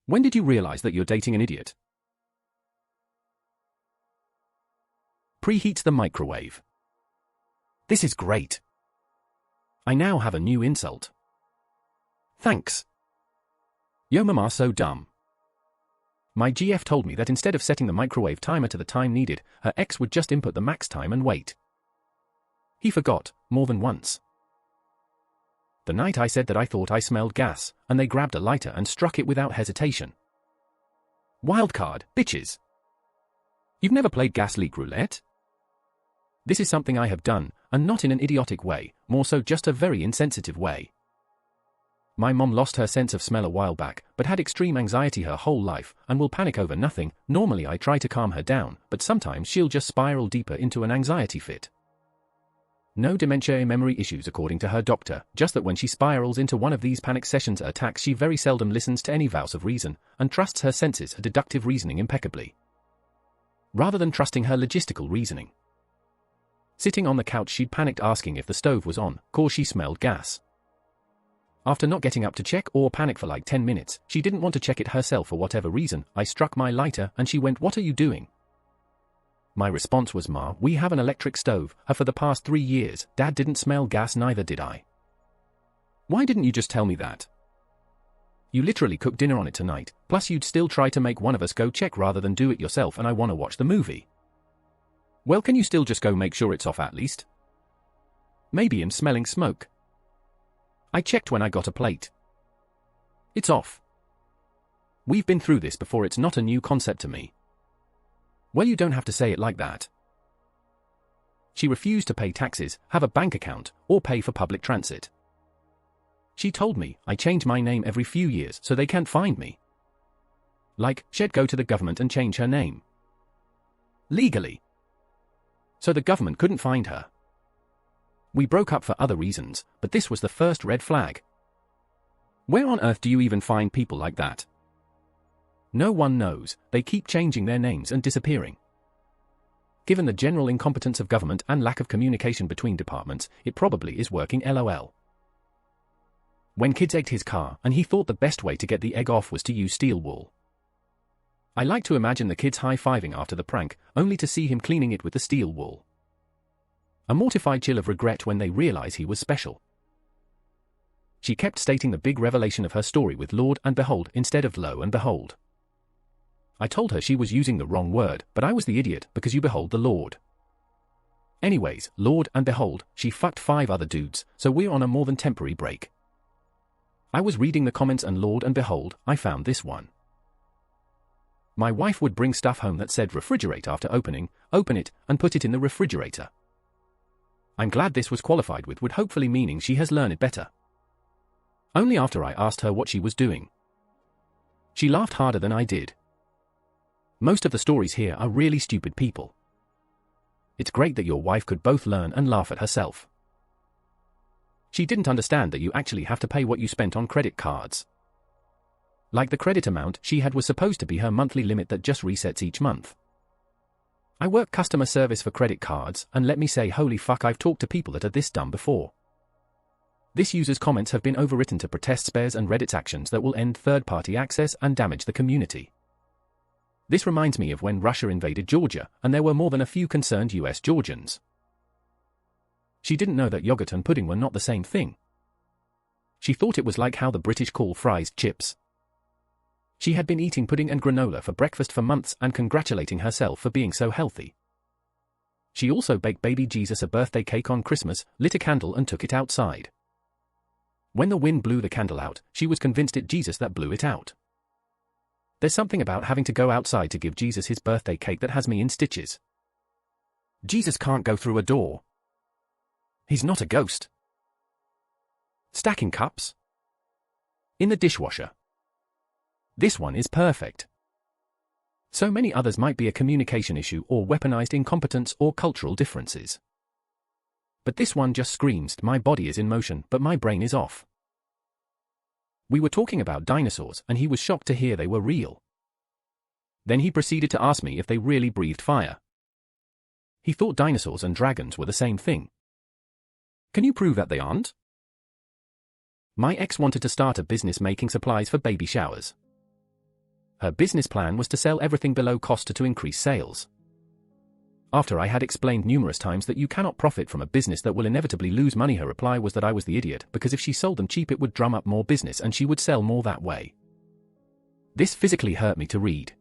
When did you realize that you're dating an idiot? Preheats the microwave. This is great. I now have a new insult. Thanks. Yo mama so dumb. My GF told me that instead of setting the microwave timer to the time needed, her ex would just input the max time and wait. He forgot, more than once. The night I said that I thought I smelled gas, and they grabbed a lighter and struck it without hesitation. Wildcard, bitches. You've never played gas leak roulette? This is something I have done, and not in an idiotic way, more so just a very insensitive way. My mom lost her sense of smell a while back, but had extreme anxiety her whole life, and will panic over nothing. Normally I try to calm her down, but sometimes she'll just spiral deeper into an anxiety fit. No dementia or memory issues according to her doctor, just that when she spirals into one of these panic sessions or attacks she very seldom listens to any vows of reason, and trusts her senses and deductive reasoning impeccably, rather than trusting her logistical reasoning. Sitting on the couch she'd panicked asking if the stove was on, cause she smelled gas. After not getting up to check or panic for like 10 minutes, she didn't want to check it herself for whatever reason. I struck my lighter and she went, "What are you doing?" My response was, "Ma, we have an electric stove, for the past 3 years, Dad didn't smell gas, neither did I." "Why didn't you just tell me that? You literally cooked dinner on it tonight, plus you'd still try to make one of us go check rather than do it yourself, and I want to watch the movie." "Well, can you still just go make sure it's off at least?" "Maybe I'm smelling smoke." "I checked when I got a plate. It's off." "We've been through this before, it's not a new concept to me." "Well, you don't have to say it like that." She refused to pay taxes, have a bank account, or pay for public transit. She told me I change my name every few years so they can't find me. Like, she'd go to the government and change her name. Legally. So the government couldn't find her. We broke up for other reasons, but this was the first red flag. Where on earth do you even find people like that? No one knows, they keep changing their names and disappearing. Given the general incompetence of government and lack of communication between departments, it probably is working, lol. When kids egged his car and he thought the best way to get the egg off was to use steel wool. I like to imagine the kids high-fiving after the prank, only to see him cleaning it with the steel wool. A mortified chill of regret when they realize he was special. She kept stating the big revelation of her story with Lord and behold instead of lo and behold. I told her she was using the wrong word, but I was the idiot because you behold the Lord. Anyways, Lord and behold, she fucked 5 other dudes, so we're on a more than temporary break. I was reading the comments and Lord and behold, I found this one. My wife would bring stuff home that said refrigerate after opening, open it, and put it in the refrigerator. I'm glad this was qualified with would, hopefully meaning she has learned it better. Only after I asked her what she was doing. She laughed harder than I did. Most of the stories here are really stupid people. It's great that your wife could both learn and laugh at herself. She didn't understand that you actually have to pay what you spent on credit cards. Like the credit amount she had was supposed to be her monthly limit that just resets each month. I work customer service for credit cards, and let me say, holy fuck, I've talked to people that are this dumb before. This user's comments have been overwritten to protest spares and Reddit's actions that will end third-party access and damage the community. This reminds me of when Russia invaded Georgia, and there were more than a few concerned US Georgians. She didn't know that yogurt and pudding were not the same thing. She thought it was like how the British call fries chips. She had been eating pudding and granola for breakfast for months and congratulating herself for being so healthy. She also baked baby Jesus a birthday cake on Christmas, lit a candle and took it outside. When the wind blew the candle out, she was convinced it Jesus that blew it out. There's something about having to go outside to give Jesus his birthday cake that has me in stitches. Jesus can't go through a door. He's not a ghost. Stacking cups? In the dishwasher. This one is perfect. So many others might be a communication issue or weaponized incompetence or cultural differences. But this one just screams, my body is in motion, but my brain is off. We were talking about dinosaurs, and he was shocked to hear they were real. Then he proceeded to ask me if they really breathed fire. He thought dinosaurs and dragons were the same thing. Can you prove that they aren't? My ex wanted to start a business making supplies for baby showers. Her business plan was to sell everything below cost to increase sales. After I had explained numerous times that you cannot profit from a business that will inevitably lose money, her reply was that I was the idiot because if she sold them cheap it would drum up more business and she would sell more that way. This physically hurt me to read.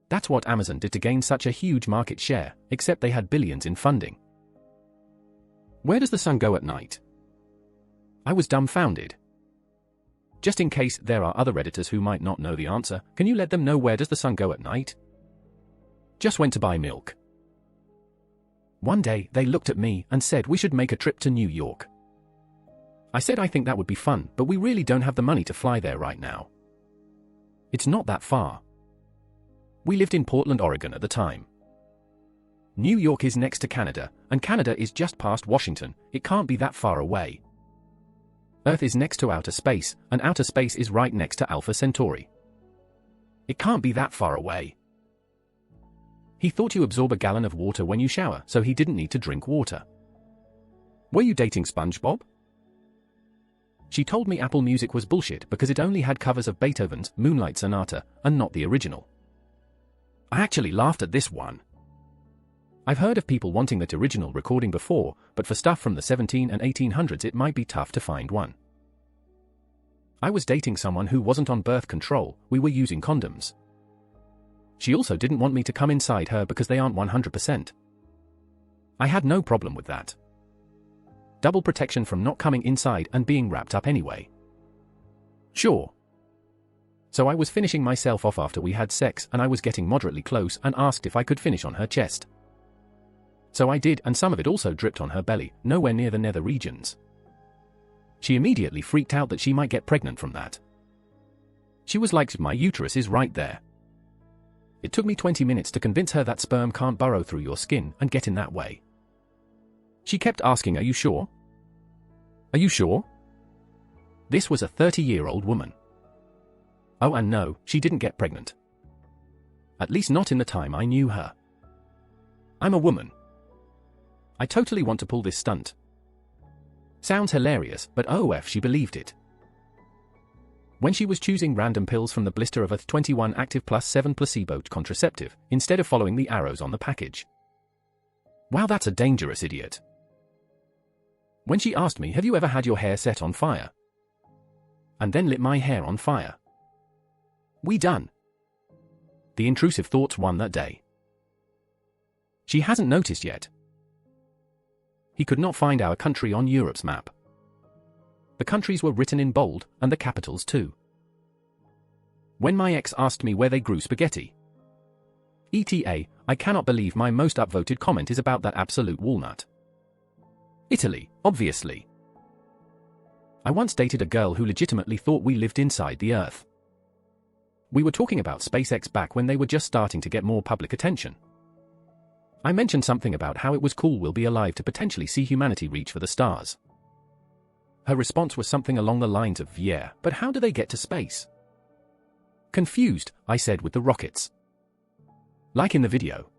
That's what Amazon did to gain such a huge market share, except they had billions in funding. Where does the sun go at night? I was dumbfounded. Just in case there are other Redditors who might not know the answer, can you let them know where does the sun go at night? Just went to buy milk. One day, they looked at me and said we should make a trip to New York. I said I think that would be fun, but we really don't have the money to fly there right now. It's not that far. We lived in Portland, Oregon at the time. New York is next to Canada, and Canada is just past Washington. It can't be that far away. Earth is next to outer space, and outer space is right next to Alpha Centauri. It can't be that far away. He thought you absorb a gallon of water when you shower, so he didn't need to drink water. Were you dating SpongeBob? She told me Apple Music was bullshit because it only had covers of Beethoven's Moonlight Sonata and not the original. I actually laughed at this one. I've heard of people wanting that original recording before, but for stuff from the 1700s and 1800s it might be tough to find one. I was dating someone who wasn't on birth control, we were using condoms. She also didn't want me to come inside her because they aren't 100%. I had no problem with that. Double protection from not coming inside and being wrapped up anyway. Sure. So I was finishing myself off after we had sex and I was getting moderately close and asked if I could finish on her chest. So I did, and some of it also dripped on her belly, nowhere near the nether regions. She immediately freaked out that she might get pregnant from that. She was like, my uterus is right there. It took me 20 minutes to convince her that sperm can't burrow through your skin and get in that way. She kept asking, are you sure? Are you sure? This was a 30-year-old woman. Oh, and no, she didn't get pregnant. At least not in the time I knew her. I'm a woman. I totally want to pull this stunt. Sounds hilarious, but OF she believed it. When she was choosing random pills from the blister of a 21 active plus 7 placebo contraceptive, instead of following the arrows on the package. Wow, that's a dangerous idiot. When she asked me, have you ever had your hair set on fire? And then lit my hair on fire. We done. The intrusive thoughts won that day. She hasn't noticed yet. He could not find our country on Europe's map. The countries were written in bold, and the capitals too. When my ex asked me where they grew spaghetti. ETA, I cannot believe my most upvoted comment is about that absolute walnut. Italy, obviously. I once dated a girl who legitimately thought we lived inside the Earth. We were talking about SpaceX back when they were just starting to get more public attention. I mentioned something about how it was cool we'll be alive to potentially see humanity reach for the stars. Her response was something along the lines of, yeah, but how do they get to space? Confused, I said, with the rockets. Like in the video.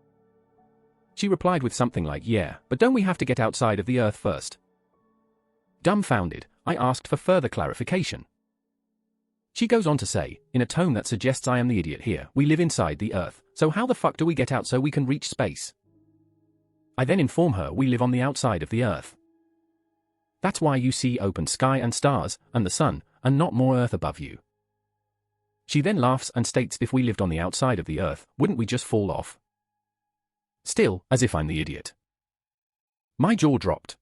She replied with something like, yeah, but don't we have to get outside of the Earth first? Dumbfounded, I asked for further clarification. She goes on to say, in a tone that suggests I am the idiot here, we live inside the Earth, so how the fuck do we get out so we can reach space? I then inform her we live on the outside of the Earth. That's why you see open sky and stars, and the sun, and not more Earth above you. She then laughs and states if we lived on the outside of the Earth, wouldn't we just fall off? Still, as if I'm the idiot. My jaw dropped.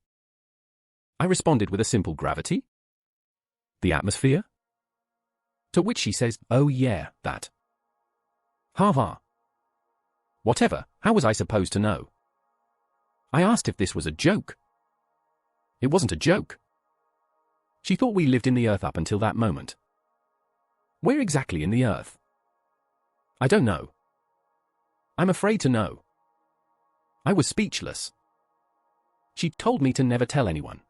I responded with a simple gravity? The atmosphere? To which she says, oh yeah, that. Ha ha. Whatever, how was I supposed to know? I asked if this was a joke. It wasn't a joke. She thought we lived in the Earth up until that moment. Where exactly in the Earth? I don't know. I'm afraid to know. I was speechless. She told me to never tell anyone.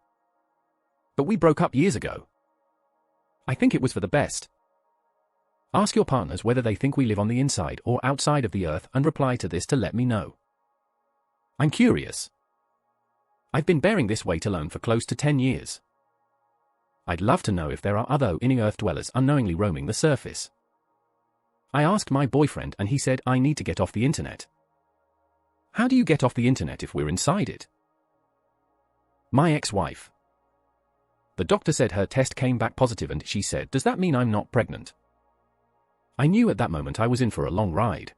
But we broke up years ago. I think it was for the best. Ask your partners whether they think we live on the inside or outside of the Earth and reply to this to let me know. I'm curious. I've been bearing this weight alone for close to 10 years. I'd love to know if there are other inner Earth dwellers unknowingly roaming the surface. I asked my boyfriend and he said I need to get off the internet. How do you get off the internet if we're inside it? My ex-wife. The doctor said her test came back positive and she said, does that mean I'm not pregnant? I knew at that moment I was in for a long ride.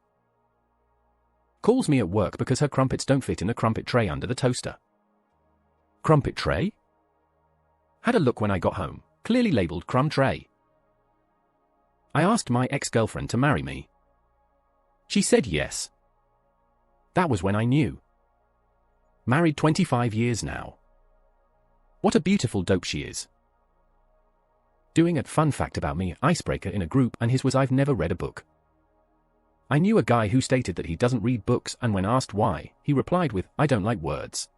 Calls me at work because her crumpets don't fit in the crumpet tray under the toaster. Crumpet tray? Had a look when I got home, clearly labeled crumb tray. I asked my ex-girlfriend to marry me. She said yes. That was when I knew. Married 25 years now. What a beautiful dope she is. Doing a fun fact about me, icebreaker in a group, and his was I've never read a book. I knew a guy who stated that he doesn't read books, and when asked why, he replied with, I don't like words.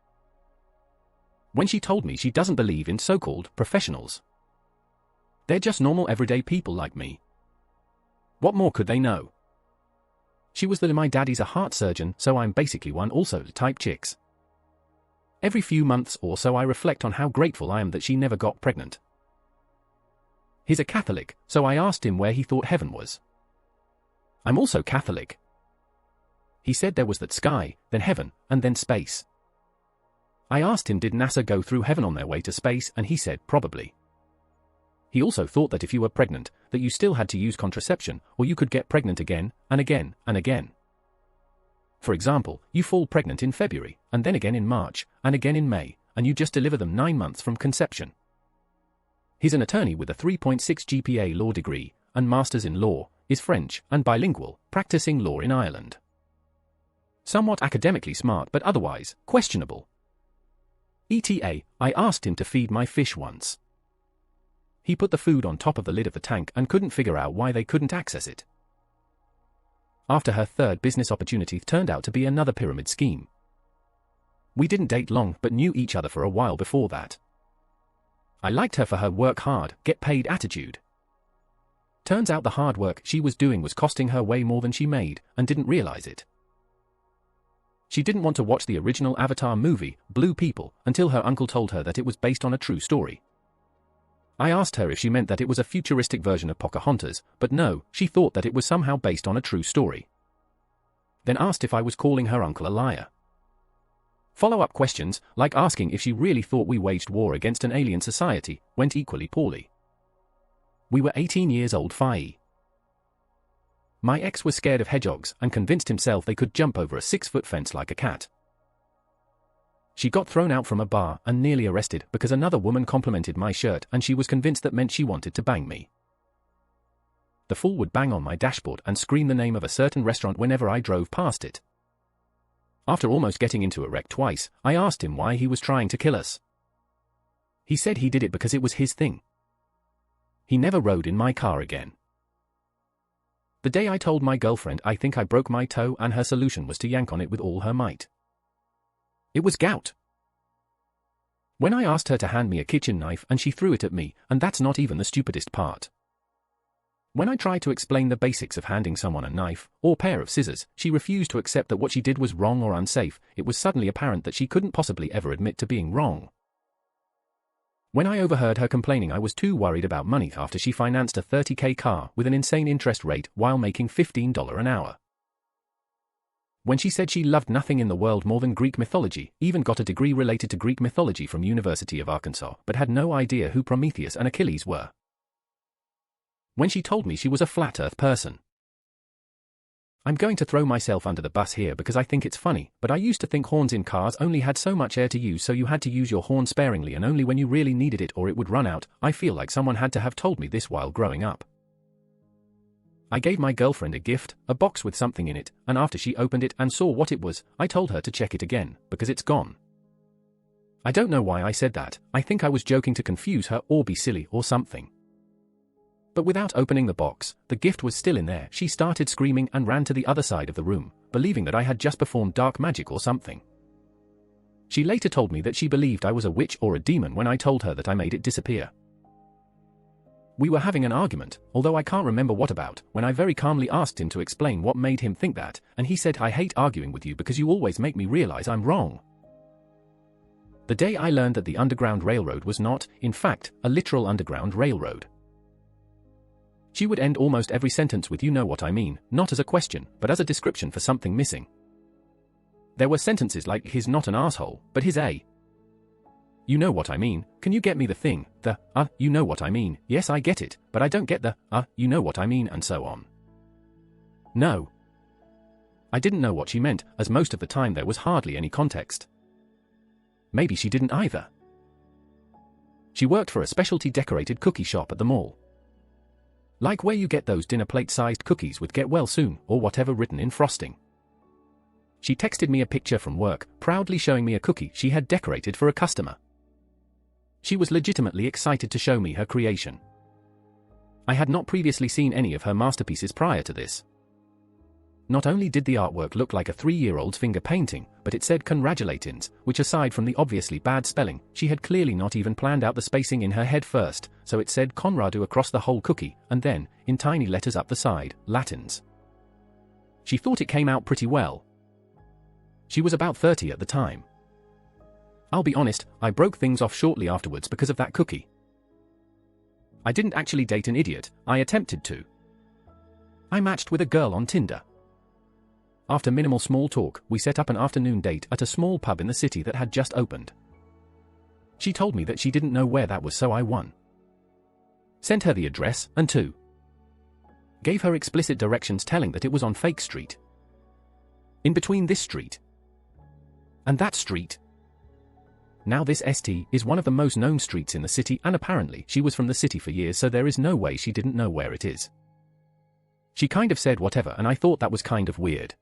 When she told me she doesn't believe in so-called professionals. They're just normal everyday people like me. What more could they know? She was that my daddy's a heart surgeon, so I'm basically one also type chicks. Every few months or so I reflect on how grateful I am that she never got pregnant. He's a Catholic, so I asked him where he thought heaven was. I'm also Catholic. He said there was that sky, then heaven, and then space. I asked him did NASA go through heaven on their way to space, and he said probably. He also thought that if you were pregnant, that you still had to use contraception, or you could get pregnant again, and again, and again. For example, you fall pregnant in February, and then again in March, and again in May, and you just deliver them 9 months from conception. He's an attorney with a 3.6 GPA law degree, and masters in law, is French, and bilingual, practicing law in Ireland. Somewhat academically smart but otherwise questionable. ETA, I asked him to feed my fish once. He put the food on top of the lid of the tank and couldn't figure out why they couldn't access it. After her third business opportunity turned out to be another pyramid scheme. We didn't date long but knew each other for a while before that. I liked her for her work hard, get paid attitude. Turns out the hard work she was doing was costing her way more than she made, and didn't realize it. She didn't want to watch the original Avatar movie, Blue People, until her uncle told her that it was based on a true story. I asked her if she meant that it was a futuristic version of Pocahontas, but no, she thought that it was somehow based on a true story. Then asked if I was calling her uncle a liar. Follow-up questions, like asking if she really thought we waged war against an alien society, went equally poorly. We were 18 years old. My ex was scared of hedgehogs and convinced himself they could jump over a 6-foot fence like a cat. She got thrown out from a bar and nearly arrested because another woman complimented my shirt and she was convinced that meant she wanted to bang me. The fool would bang on my dashboard and scream the name of a certain restaurant whenever I drove past it. After almost getting into a wreck twice, I asked him why he was trying to kill us. He said he did it because it was his thing. He never rode in my car again. The day I told my girlfriend I think I broke my toe and her solution was to yank on it with all her might. It was gout. When I asked her to hand me a kitchen knife and she threw it at me, and that's not even the stupidest part. When I tried to explain the basics of handing someone a knife, or pair of scissors, she refused to accept that what she did was wrong or unsafe. It was suddenly apparent that she couldn't possibly ever admit to being wrong. When I overheard her complaining I was too worried about money after she financed a $30,000 car with an insane interest rate while making $15 an hour. When she said she loved nothing in the world more than Greek mythology, even got a degree related to Greek mythology from University of Arkansas, but had no idea who Prometheus and Achilles were. When she told me she was a flat earth person. I'm going to throw myself under the bus here because I think it's funny, but I used to think horns in cars only had so much air to use, so you had to use your horn sparingly and only when you really needed it or it would run out. I feel like someone had to have told me this while growing up. I gave my girlfriend a gift, a box with something in it, and after she opened it and saw what it was, I told her to check it again, because it's gone. I don't know why I said that. I think I was joking to confuse her or be silly or something. But without opening the box, the gift was still in there. She started screaming and ran to the other side of the room, believing that I had just performed dark magic or something. She later told me that she believed I was a witch or a demon when I told her that I made it disappear. We were having an argument, although I can't remember what about, when I very calmly asked him to explain what made him think that, and he said, I hate arguing with you because you always make me realize I'm wrong. The day I learned that the Underground Railroad was not, in fact, a literal underground railroad. She would end almost every sentence with "you know what I mean," not as a question, but as a description for something missing. There were sentences like "he's not an asshole, but he's a... you know what I mean, can you get me the thing, the, you know what I mean, yes I get it, but I don't get the, you know what I mean," and so on. No. I didn't know what she meant, as most of the time there was hardly any context. Maybe she didn't either. She worked for a specialty decorated cookie shop at the mall. Like where you get those dinner plate-sized cookies with "get well soon" or whatever written in frosting. She texted me a picture from work, proudly showing me a cookie she had decorated for a customer. She was legitimately excited to show me her creation. I had not previously seen any of her masterpieces prior to this. Not only did the artwork look like a 3-year-old's finger painting, but it said "congratulations," which aside from the obviously bad spelling, she had clearly not even planned out the spacing in her head first, so it said "Conradu" across the whole cookie, and then, in tiny letters up the side, Latins. She thought it came out pretty well. She was about 30 at the time. I'll be honest, I broke things off shortly afterwards because of that cookie. I didn't actually date an idiot, I attempted to. I matched with a girl on Tinder. After minimal small talk, we set up an afternoon date at a small pub in the city that had just opened. She told me that she didn't know where that was, so I 1. Sent her the address, and 2. Gave her explicit directions telling that it was on Fake Street. In between this street and that street. Now this ST is one of the most known streets in the city, and apparently she was from the city for years, so there is no way she didn't know where it is. She kind of said whatever, and I thought that was kind of weird.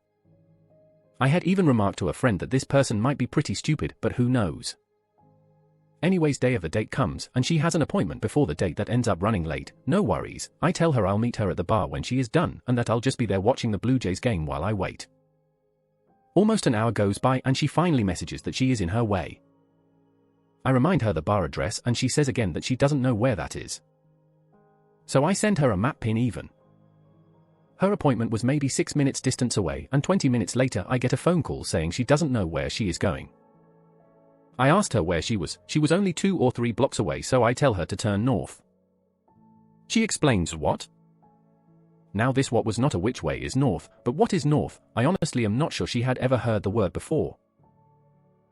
I had even remarked to a friend that this person might be pretty stupid, but who knows. Anyways, day of the date comes, and she has an appointment before the date that ends up running late. No worries, I tell her I'll meet her at the bar when she is done, and that I'll just be there watching the Blue Jays game while I wait. Almost an hour goes by and she finally messages that she is in her way. I remind her the bar address and she says again that she doesn't know where that is. So I send her a map pin even. Her appointment was maybe 6 minutes distance away, and 20 minutes later I get a phone call saying she doesn't know where she is going. I asked her where she was only 2 or 3 blocks away, so I tell her to turn north. She explains what? Now this what was not a which way is north, but what is north? I honestly am not sure she had ever heard the word before.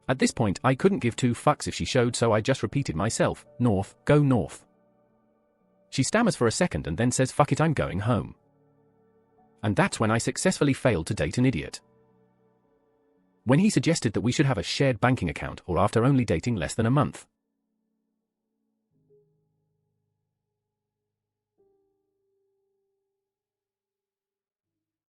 At this point I couldn't give 2 fucks if she showed, so I just repeated myself, north, go north. She stammers for a second and then says fuck it, I'm going home. And that's when I successfully failed to date an idiot. When he suggested that we should have a shared banking account, or after only dating less than a month.